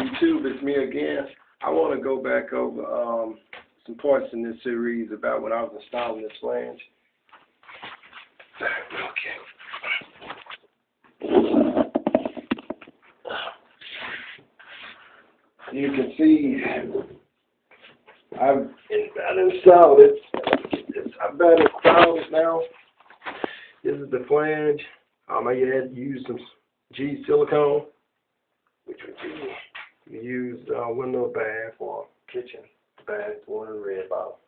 YouTube, it's me again. I want to go back over some parts in this series about when I was installing this flange. Okay. You can see I've installed it. I've about installed it now. This is the flange. I had to use some G silicone, which would be you use window bath or kitchen bath, one in the red bottle.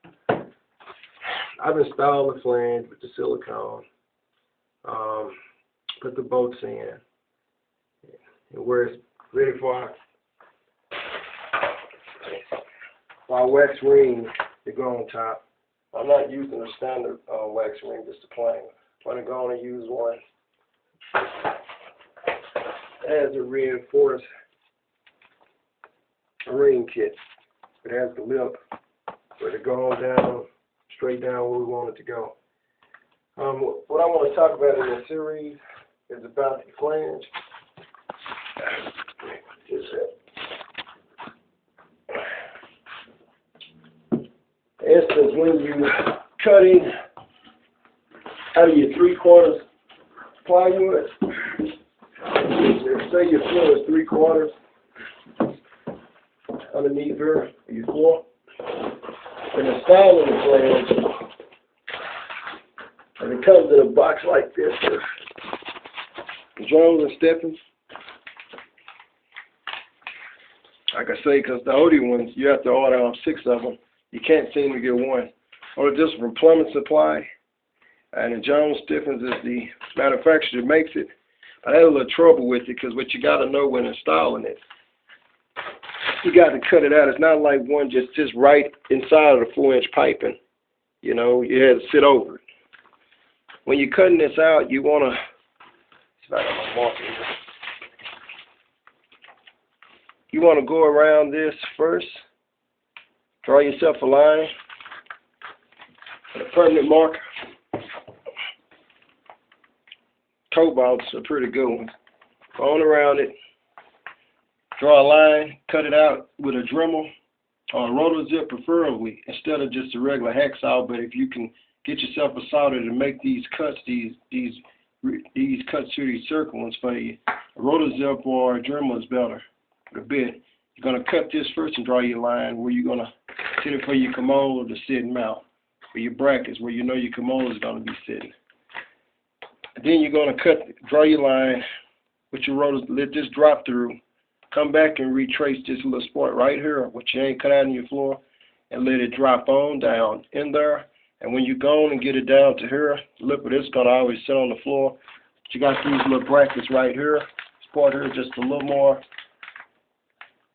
I've installed the flange with the silicone, put the bolts in, and where it's ready for our wax ring to go on top. I'm not using a standard wax ring, just a plain. I'm going to go on and use one. It has a reinforced ring kit. It has the lip where it goes down, straight down where we want it to go. What I want to talk about in this series is about the flange. For instance, when you cutting out of your 3/4 plywood, say your floor is 3/4 underneath your floor, and installing the flange, and it comes in a box like this, drums and steppings. Like I say, because the older ones, you have to order 6 of them. You can't seem to get one. Order this from Plumbing Supply, and the Jones Stiffens is the manufacturer that makes it. I had a little trouble with it because what you got to know when installing it, you got to cut it out. It's not like one just right inside of the 4-inch piping. You know, you had to sit over it. When you're cutting this out, you want to. You want to go around this first. Draw yourself a line with a permanent marker. Cobalts are pretty good ones. Go on around it. Draw a line, cut it out with a Dremel or a rotor zip preferably, instead of just a regular hacksaw. But if you can get yourself a solder to make these cuts, these cuts through these circle ones for you, a rotor zip or a Dremel is better a bit. You're going to cut this first and draw your line where you're going to sit it for your commode to sit and mount, for your brackets where you know your commode is going to be sitting. And then you're going to draw your line with your rotor, let this drop through, come back and retrace this little spot right here, which you ain't cut out in your floor, and let it drop on down in there. And when you go on and get it down to here, the lip of this is going to always sit on the floor. But you got these little brackets right here. This part here just a little more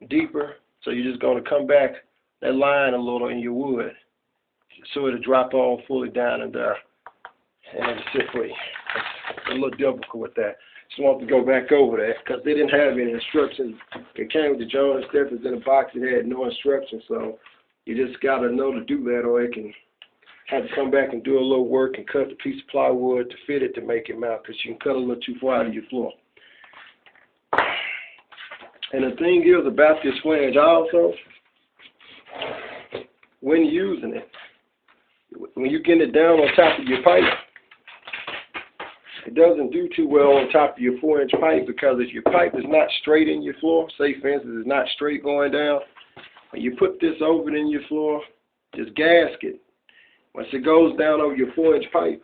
deeper. So you're just going to come back that line a little in your wood so it'll drop on fully down in there and it'll sit for you. It's a little difficult with that. Just want to go back over that because they didn't have any instructions. It came with the Jones Stiffens in a box. It had no instructions, so you just got to know to do that, or it can have to come back and do a little work and cut the piece of plywood to fit it to make it mount, because you can cut a little too far out of your floor. And the thing is about this flange also, when using it, when you're getting it down on top of your pipe, it doesn't do too well on top of your 4-inch pipe, because if your pipe is not straight in your floor, say for instance it's not straight going down, when you put this over it in your floor, just gasket. Once it goes down over your 4-inch pipe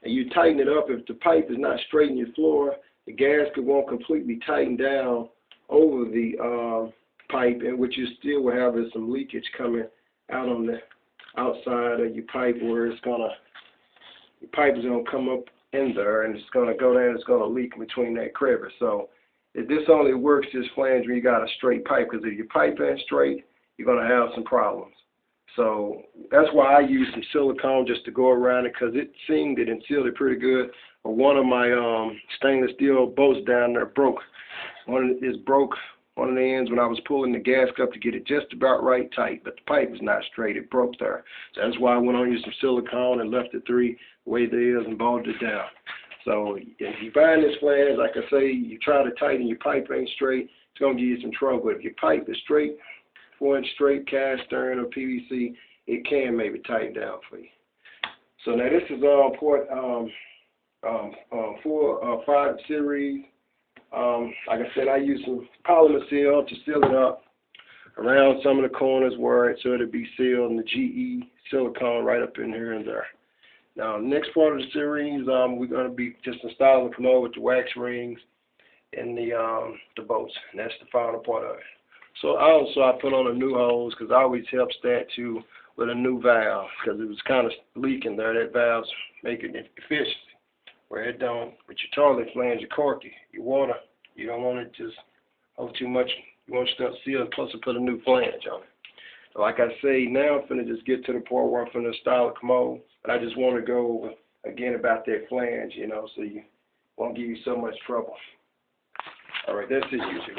and you tighten it up, if the pipe is not straight in your floor, the gasket won't completely tighten down over the pipe, in which you still will have some leakage coming out on the outside of your pipe, where it's gonna, your pipe is gonna come up in there and it's gonna go down, it's gonna leak between that crevice. So this only works, this flange, when you got a straight pipe, because if your pipe ain't straight, you're gonna have some problems. So that's why I use some silicone just to go around it, because it seemed it and sealed it pretty good. But one of my stainless steel bolts down there broke. One of the ends when I was pulling the gasket up to get it just about right tight, but the pipe is not straight. It broke there. So that's why I went on to use some silicone and left it the way it is and bolted it down. So if you find this flange, like I say, you try to tighten your pipe ain't straight, it's going to give you some trouble. If your pipe is straight, 4-inch straight, cast iron or PVC, it can maybe tighten down for you. So now this is port 5 series. Like I said, I use some polymer seal to seal it up around some of the corners where it so it'll be sealed, and the GE silicone right up in here and there. Now, next part of the series, we're going to be just installing the commode with the wax rings and the bolts, and that's the final part of it. So I put on a new hose because I always helps that too with a new valve because it was kind of leaking there. That valve's making it efficient where it don't. With your toilet flange, your corky, your water, you don't want it just hold too much. You want stuff sealed, plus to put a new flange on it. So like I say, now I'm finna just get to the part where I'm finna install a commode, but I just want to go over again about that flange, you know, so you won't give you so much trouble. All right, that's it, YouTube.